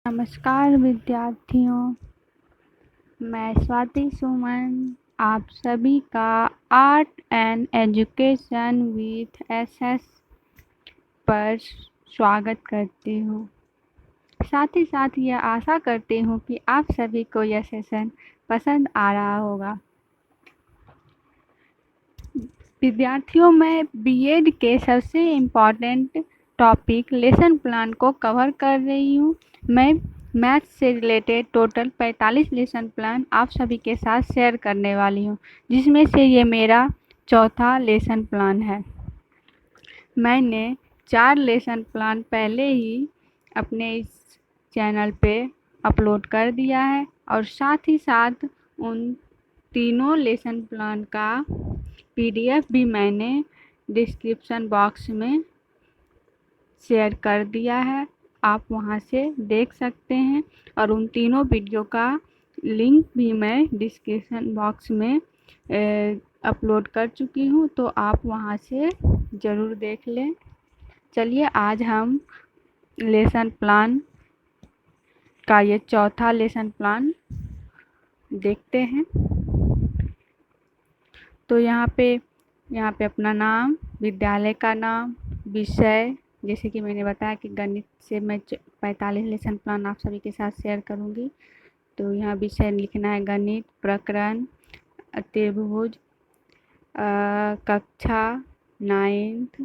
नमस्कार विद्यार्थियों, मैं स्वाति सुमन आप सभी का art and education with SS पर स्वागत करती हूँ। साथ ही साथ यह आशा करती हूँ कि आप सभी को यह सेशन पसंद आ रहा होगा। विद्यार्थियों, मैं बीएड के सबसे इम्पॉर्टेंट टॉपिक लेसन प्लान को कवर कर रही हूँ। मैं मैथ से रिलेटेड टोटल 45 लेसन प्लान आप सभी के साथ शेयर करने वाली हूँ, जिसमें से ये मेरा चौथा लेसन प्लान है। मैंने 4 लेसन प्लान पहले ही अपने इस चैनल पे अपलोड कर दिया है और साथ ही साथ उन तीनों लेसन प्लान का पीडीएफ भी मैंने डिस्क्रिप्शन बॉक्स में शेयर कर दिया है। आप वहां से देख सकते हैं और उन तीनों वीडियो का लिंक भी मैं डिस्क्रिप्शन बॉक्स में अपलोड कर चुकी हूं, तो आप वहां से ज़रूर देख लें। चलिए आज हम लेसन प्लान का ये चौथा लेसन प्लान देखते हैं। तो यहाँ पे अपना नाम, विद्यालय का नाम, विषय, जैसे कि मैंने बताया कि गणित से मैं 45 लेसन प्लान आप सभी के साथ शेयर करूँगी। तो यहाँ विषय लिखना है गणित, प्रकरण, त्रिभुज, कक्षा 9th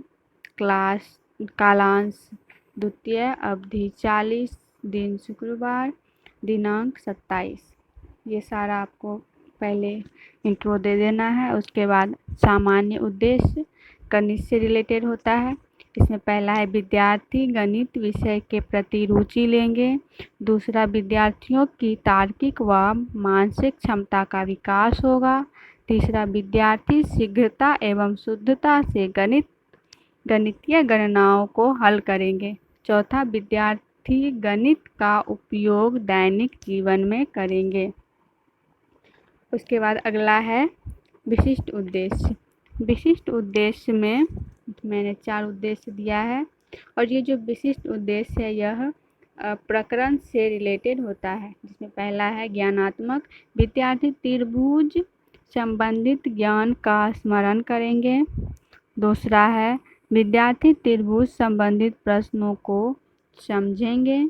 क्लास, कालांश द्वितीय, अवधि 40, दिन शुक्रवार, दिनांक 27। ये सारा आपको पहले इंट्रो दे देना है। उसके बाद सामान्य उद्देश्य गणित से रिलेटेड होता है। इसमें पहला है विद्यार्थी गणित विषय के प्रति रुचि लेंगे। दूसरा, विद्यार्थियों की तार्किक व मानसिक क्षमता का विकास होगा। तीसरा, विद्यार्थी शीघ्रता एवं शुद्धता से गणितीय गणनाओं को हल करेंगे। चौथा, विद्यार्थी गणित का उपयोग दैनिक जीवन में करेंगे। उसके बाद अगला है विशिष्ट उद्देश्य। विशिष्ट उद्देश्य में मैंने 4 उद्देश्य दिया है और ये जो विशिष्ट उद्देश्य है यह प्रकरण से रिलेटेड होता है, जिसमें पहला है ज्ञानात्मक। विद्यार्थी त्रिभुज संबंधित ज्ञान का स्मरण करेंगे। दूसरा है विद्यार्थी त्रिभुज संबंधित प्रश्नों को समझेंगे।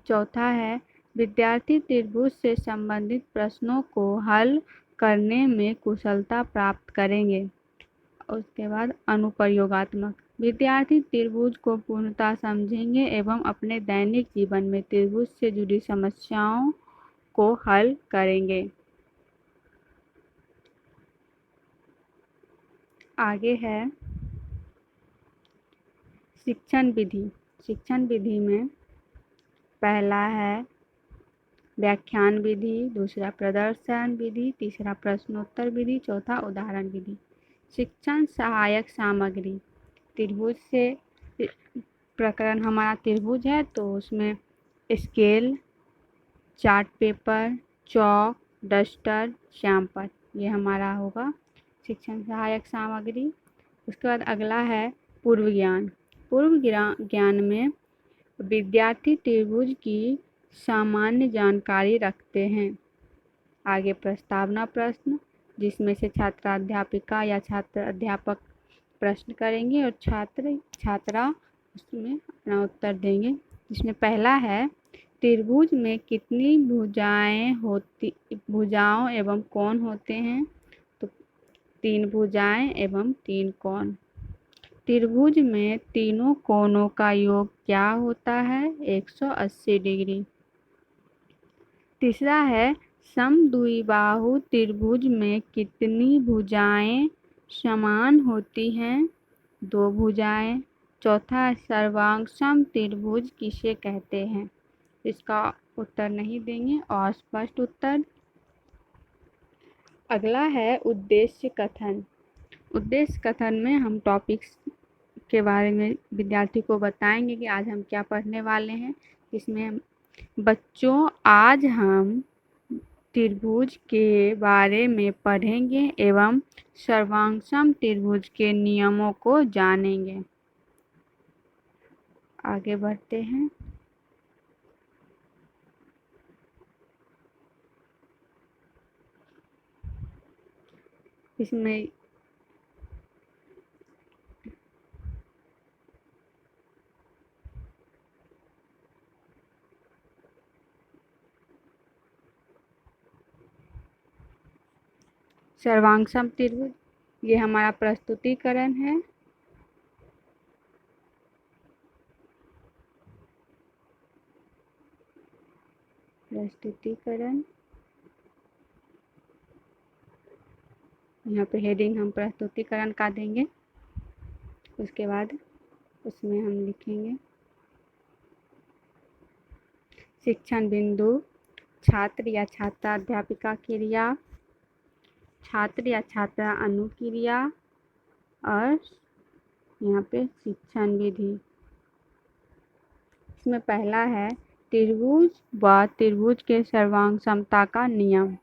चौथा है विद्यार्थी त्रिभुज से संबंधित प्रश्नों को हल करने में कुशलता प्राप्त करेंगे। उसके बाद अनुप्रयोगात्मक, विद्यार्थी त्रिभुज को पूर्णतः समझेंगे एवं अपने दैनिक जीवन में त्रिभुज से जुड़ी समस्याओं को हल करेंगे। आगे है शिक्षण विधि। शिक्षण विधि में पहला है व्याख्यान विधि, दूसरा प्रदर्शन विधि, तीसरा प्रश्नोत्तर विधि, चौथा उदाहरण विधि। शिक्षण सहायक सामग्री, त्रिभुज से प्रकरण हमारा त्रिभुज है तो उसमें स्केल, चार्ट पेपर, चौक, डस्टर, श्यामपट्ट, ये हमारा होगा शिक्षण सहायक सामग्री। उसके बाद अगला है पूर्व ज्ञान। पूर्व ज्ञान में विद्यार्थी त्रिभुज की सामान्य जानकारी रखते हैं। आगे प्रस्तावना प्रश्न, जिसमें से छात्राध्यापिका या छात्र अध्यापक प्रश्न करेंगे और छात्रा उसमें अपना उत्तर देंगे। जिसमें पहला है त्रिभुज में कितनी भुजाओं एवं कोण होते हैं? तो 3 भुजाएं एवं 3 कोण। त्रिभुज में तीनों कोणों का योग क्या होता है? 180 डिग्री। तीसरा है समद्विबाहु त्रिभुज में कितनी भुजाएं समान होती हैं? 2 भुजाएं। चौथा है सर्वांगसम त्रिभुज किसे कहते हैं? इसका उत्तर नहीं देंगे, अस्पष्ट उत्तर। अगला है उद्देश्य कथन। उद्देश्य कथन में हम टॉपिक्स के बारे में विद्यार्थी को बताएंगे कि आज हम क्या पढ़ने वाले हैं। इसमें बच्चों आज हम त्रिभुज के बारे में पढ़ेंगे एवं सर्वांगसम त्रिभुज के नियमों को जानेंगे। आगे बढ़ते हैं। इसमें सर्वांग त्रिभुज, ये हमारा प्रस्तुतिकरण है। प्रस्तुतिकरण, यहाँ पे हेडिंग हम प्रस्तुतिकरण का देंगे। उसके बाद उसमें हम लिखेंगे शिक्षण बिंदु, छात्र या छात्रा अध्यापिका क्रिया, छात्र या छात्रा अनुक्रिया और यहाँ पे शिक्षण विधि। इसमें पहला है त्रिभुज व त्रिभुज के सर्वांग समता का नियम।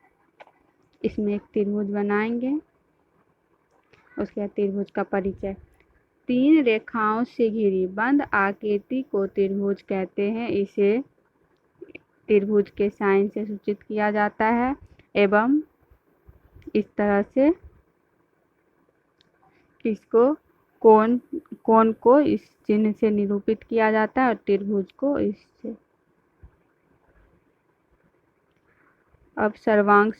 इसमें एक त्रिभुज बनाएंगे। उसके बाद त्रिभुज का परिचय। 3 रेखाओं से घिरी बंद आकृति को त्रिभुज कहते हैं। इसे त्रिभुज के साइन से सूचित किया जाता है एवं इस तरह से इसको कोण को इस चिन्ह से निरूपित किया जाता है और त्रिभुज को इससे। अब सर्वांग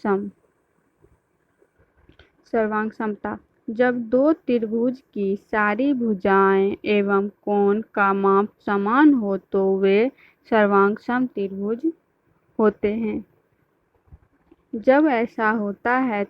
समता। जब दो त्रिभुज की सारी भुजाएं एवं कोण का माप समान हो तो वे सर्वांग सम त्रिभुज होते हैं। जब ऐसा होता है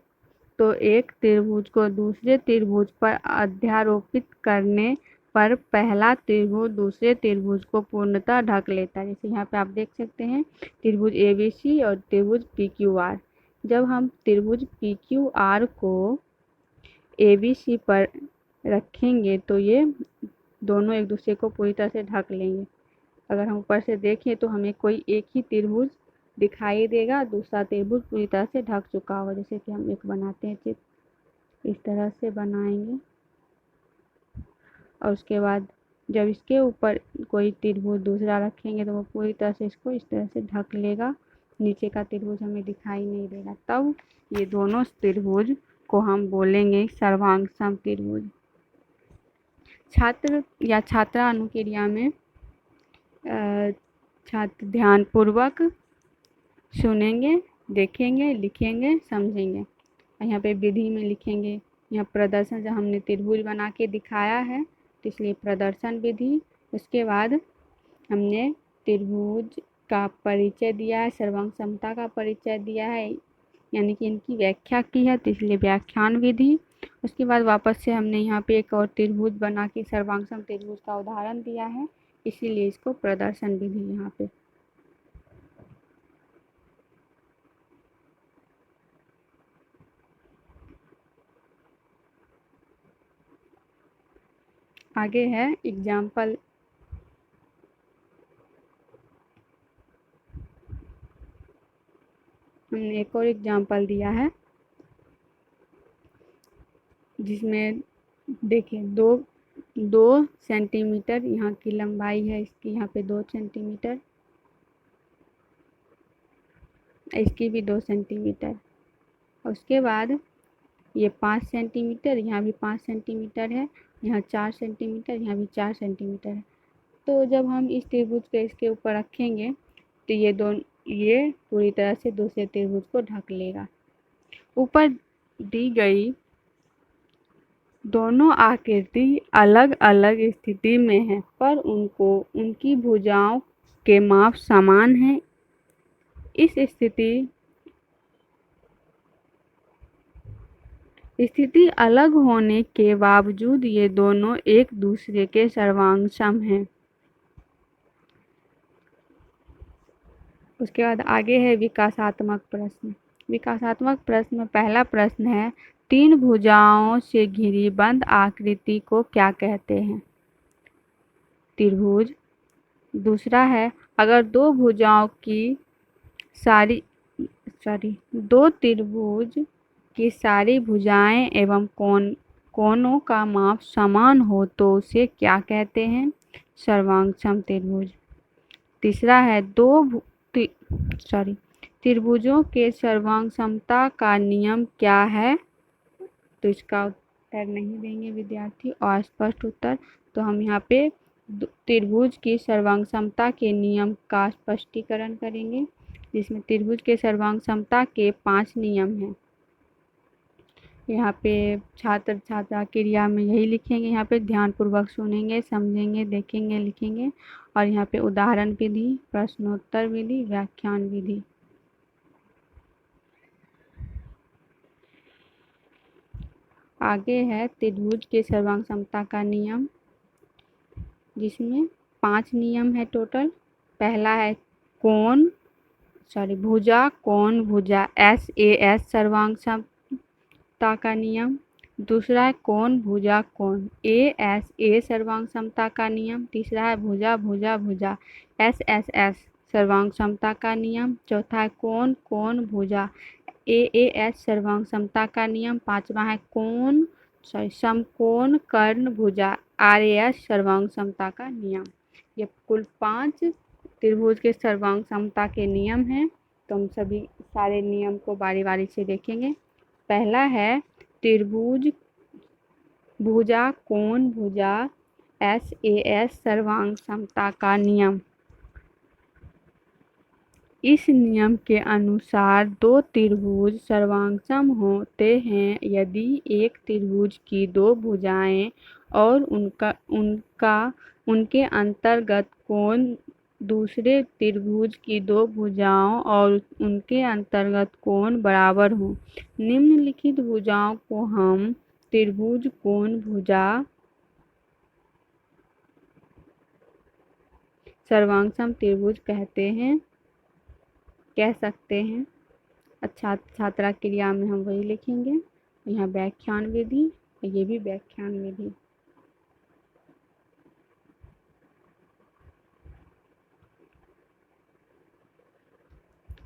तो एक त्रिभुज को दूसरे त्रिभुज पर अध्यारोपित करने पर पहला त्रिभुज दूसरे त्रिभुज को पूर्णतः ढक लेता है। जैसे यहाँ पे आप देख सकते हैं त्रिभुज ABC और त्रिभुज PQR। जब हम त्रिभुज PQR को ABC पर रखेंगे तो ये दोनों एक दूसरे को पूरी तरह से ढक लेंगे। अगर हम ऊपर से देखें तो हमें कोई एक ही त्रिभुज दिखाई देगा, दूसरा त्रिभुज पूरी तरह से ढक चुका होगा। जैसे कि हम एक बनाते हैं चित्र, इस तरह से बनाएंगे और उसके बाद जब इसके ऊपर कोई त्रिभुज दूसरा रखेंगे तो वो पूरी तरह से इसको इस तरह से ढक लेगा, नीचे का त्रिभुज हमें दिखाई नहीं देगा। तब ये दोनों त्रिभुज को हम बोलेंगे सर्वांग सम त्रिभुज। छात्र या छात्रा अनुक्रिया में छात्र ध्यानपूर्वक सुनेंगे, देखेंगे, लिखेंगे, समझेंगे। यहाँ पे विधि में लिखेंगे, यहाँ प्रदर्शन, जब हमने त्रिभुज बना के दिखाया है तो इसलिए प्रदर्शन विधि। उसके बाद हमने त्रिभुज का परिचय दिया है, सर्वांग समता का परिचय दिया है, यानी कि इनकी व्याख्या की है तो इसलिए व्याख्यान विधि। उसके बाद वापस से हमने यहाँ पे एक और त्रिभुज बना के सर्वांग सम त्रिभुज का उदाहरण दिया है, इसीलिए इसको प्रदर्शन विधि यहाँ पे। आगे है एग्जाम्पल। हमने एक और एग्जाम्पल दिया है जिसमें देखिए दो सेंटीमीटर यहाँ की लंबाई है, इसकी यहाँ पे 2 सेंटीमीटर, इसकी भी 2 सेंटीमीटर। उसके बाद ये 5 सेंटीमीटर, यहाँ भी 5 सेंटीमीटर है, यहाँ 4 सेंटीमीटर, यहाँ भी 4 सेंटीमीटर है। तो जब हम इस त्रिभुज को इसके ऊपर रखेंगे तो ये पूरी तरह से दूसरे त्रिभुज को ढक लेगा। ऊपर दी गई दोनों आकृति अलग अलग स्थिति में है पर उनकी भुजाओं के माप समान है। इस स्थिति अलग होने के बावजूद ये दोनों एक दूसरे के सर्वांग सम हैं। उसके बाद आगे है विकासात्मक प्रश्न। विकासात्मक प्रश्न में पहला प्रश्न है 3 भुजाओं से घिरी बंद आकृति को क्या कहते हैं? त्रिभुज। दूसरा है अगर दो त्रिभुज की सारी भुजाएं एवं कोणों का माप समान हो तो उसे क्या कहते हैं? सर्वांग सम त्रिभुज। तीसरा है त्रिभुजों के सर्वांग समता का नियम क्या है? तो इसका उत्तर नहीं देंगे विद्यार्थी। और स्पष्ट उत्तर, तो हम यहाँ पे त्रिभुज की सर्वांग समता के नियम का स्पष्टीकरण करेंगे, जिसमें त्रिभुज के सर्वांग समता के 5 नियम हैं। यहाँ पे छात्र छात्रा क्रिया में यही लिखेंगे, यहाँ पे ध्यानपूर्वक सुनेंगे, समझेंगे, देखेंगे, लिखेंगे। और यहाँ पे उदाहरण विधि, प्रश्नोत्तर विधि, व्याख्यान विधि। आगे है त्रिभुज के सर्वांग समता का नियम, जिसमें 5 नियम है टोटल। पहला है भुजा कोण भुजा SAS सर्वांग समता का नियम। दूसरा है कोण भुजा कोण ASA सर्वांग समता का नियम। तीसरा है भुजा भुजा भुजा SSS सर्वांग समता का नियम। चौथा है कोण कोण भुजा AAS सर्वांग समता का नियम। पांचवा है समकोण कर्ण भुजा RAS सर्वांग समता का नियम। ये कुल 5 त्रिभुज के सर्वांग समता के नियम हैं। तो हम सभी सारे नियम को बारी बारी से देखेंगे। पहला है त्रिभुज भुजा कोण भुजा SAS सर्वांग समता का नियम। इस नियम के अनुसार दो त्रिभुज सर्वांगसम होते हैं यदि एक त्रिभुज की दो भुजाएं और उनके अंतर्गत कोण दूसरे त्रिभुज की दो भुजाओं और उनके अंतर्गत कोण बराबर हों। निम्नलिखित भुजाओं को हम त्रिभुज कोण भुजा सर्वांगसम त्रिभुज कह सकते हैं। अच्छा, छात्रा क्रिया में हम वही लिखेंगे। यहाँ व्याख्यान विधि, ये भी व्याख्यान विधि।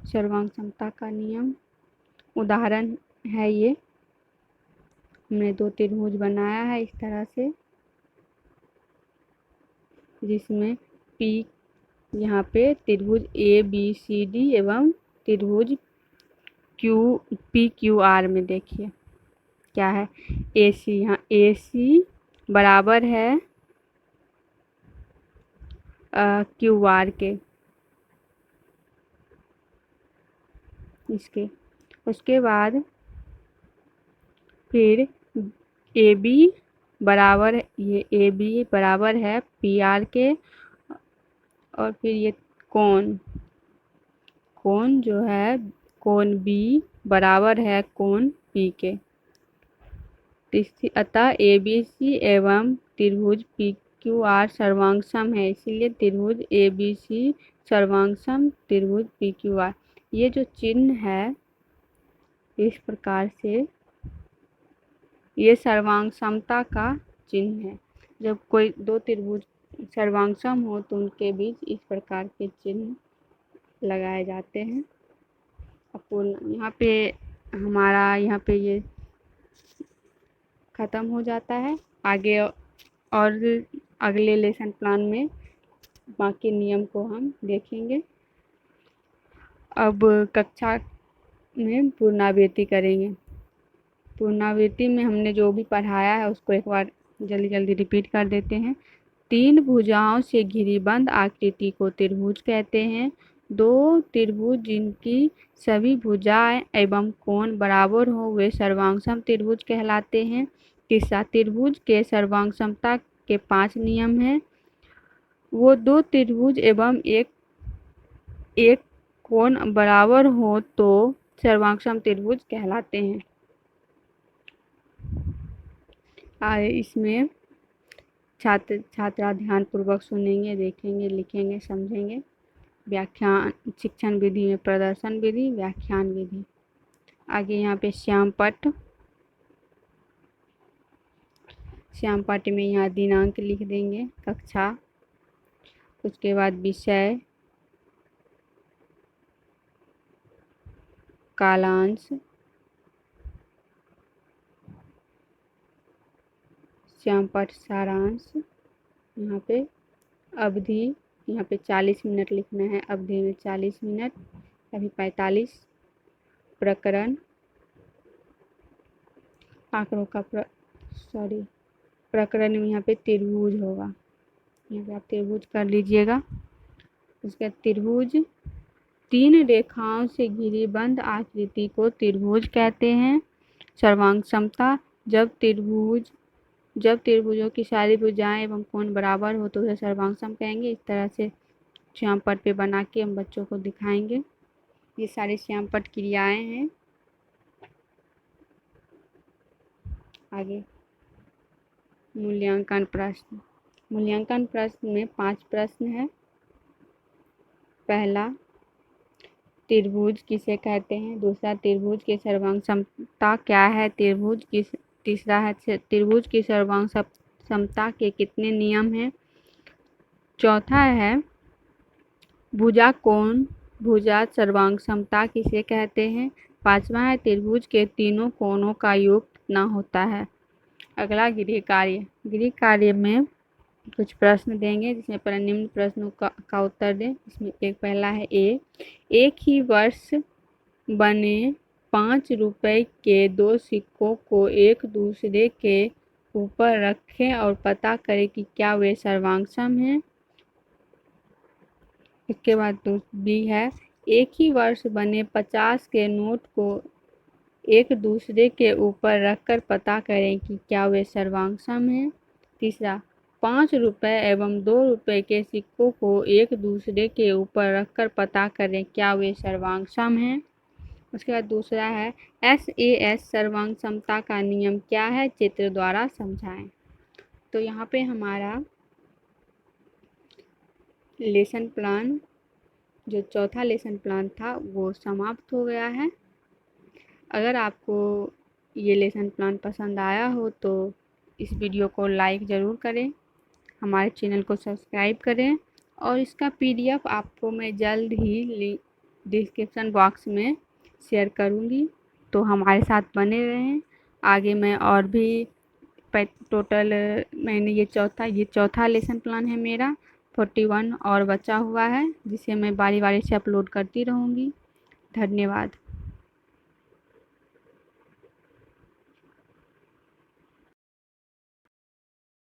सर्वांग समता का नियम उदाहरण है ये। हमने दो त्रिभुज बनाया है इस तरह से, जिसमें P यहाँ पे त्रिभुज ABCD एवं त्रिभुज PQR में देखिए क्या है AC। यहाँ AC बराबर है QR के, इसके। उसके बाद फिर AB बराबर है PR के। और फिर ये कोण जो है कोण B बराबर है कोण P के। अतः ABC एवं त्रिभुज PQR सर्वांगसम है, इसीलिए त्रिभुज ABC सर्वांगसम त्रिभुज PQR। ये जो चिन्ह है इस प्रकार से, ये सर्वांग समता का चिन्ह है। जब कोई दो त्रिभुज सर्वांगसम हो तो उनके बीच इस प्रकार के चिन्ह लगाए जाते हैं। यहाँ पे हमारा ये ख़त्म हो जाता है। आगे और अगले लेसन प्लान में बाकी नियम को हम देखेंगे। अब कक्षा में पुनरावृत्ति करेंगे। पुनरावृत्ति में हमने जो भी पढ़ाया है उसको एक बार जल्दी जल्दी रिपीट कर देते हैं। 3 भुजाओं से घिरी बंद आकृति को त्रिभुज कहते हैं। 2 त्रिभुज जिनकी सभी भुजाएं एवं कोण बराबर हो वे सर्वांगसम त्रिभुज कहलाते हैं। तीसरा, त्रिभुज के सर्वांगसमता के 5 नियम हैं। वो 2 त्रिभुज एवं एक कोण बराबर हो तो सर्वांगसम त्रिभुज कहलाते हैं। इसमें छात्रा ध्यानपूर्वक सुनेंगे, देखेंगे, लिखेंगे, समझेंगे। व्याख्यान शिक्षण विधि में प्रदर्शन विधि, व्याख्यान विधि। आगे यहाँ पे श्यामपट्ट में यहाँ दिनांक लिख देंगे, कक्षा। उसके बाद विषय, कालांश, श्यामपट्ट सारांश। यहाँ पे अवधि, यहाँ पे 40 मिनट लिखना है, अवधि में 40 मिनट, अभी 45। प्रकरण, आंकड़ों का प्रकरण में यहाँ पे त्रिभुज होगा, यहाँ पे आप त्रिभुज कर लीजिएगा। उसके बाद त्रिभुज 3 रेखाओं से घिरी बंद आकृति को त्रिभुज कहते हैं। सर्वांग समता, जब त्रिभुजों की सारी भुजाएं एवं कोण बराबर हो तो उसे सर्वांग सम कहेंगे। इस तरह से श्यामपट्ट पे बना के हम बच्चों को दिखाएंगे। ये सारी श्यामपट्ट क्रियाएं हैं। आगे मूल्यांकन प्रश्न। मूल्यांकन प्रश्न में 5 प्रश्न है। पहला, त्रिभुज किसे कहते हैं। दूसरा, त्रिभुज की सर्वांग समता क्या है। तीसरा है त्रिभुज की सर्वांग समता के कितने नियम हैं। चौथा है भुजा सर्वांग समता किसे कहते हैं। पांचवा है त्रिभुज के तीनों कोणों का योग कितना होता है। अगला गृह कार्य में कुछ प्रश्न देंगे जिसमें पर निम्न प्रश्नों का उत्तर दें। इसमें एक पहला है एक ही वर्ष बने 5 रुपए के 2 सिक्कों को एक दूसरे के ऊपर रखें और पता करें कि क्या वे सर्वांग सम हैं। इसके बाद बी है एक ही वर्ष बने 50 के नोट को एक दूसरे के ऊपर रखकर पता करें कि क्या वे सर्वांग सम हैं। तीसरा, 5 रुपए एवं 2 रुपए के सिक्कों को एक दूसरे के ऊपर रखकर पता करें क्या वे सर्वांग सम हैं। उसके बाद दूसरा है SAS सर्वांग समता का नियम क्या है, चित्र द्वारा समझाएं। तो यहाँ पे हमारा लेसन प्लान जो चौथा लेसन प्लान था वो समाप्त हो गया है। अगर आपको ये लेसन प्लान पसंद आया हो तो इस वीडियो को लाइक ज़रूर करें, हमारे चैनल को सब्सक्राइब करें और इसका PDF आपको मैं जल्द ही डिस्क्रिप्शन बॉक्स में शेयर करूँगी, तो हमारे साथ बने रहें। आगे मैं और भी टोटल मैंने ये चौथा लेसन प्लान है मेरा 41 और बचा हुआ है जिसे मैं बारी बारी से अपलोड करती रहूँगी। धन्यवाद।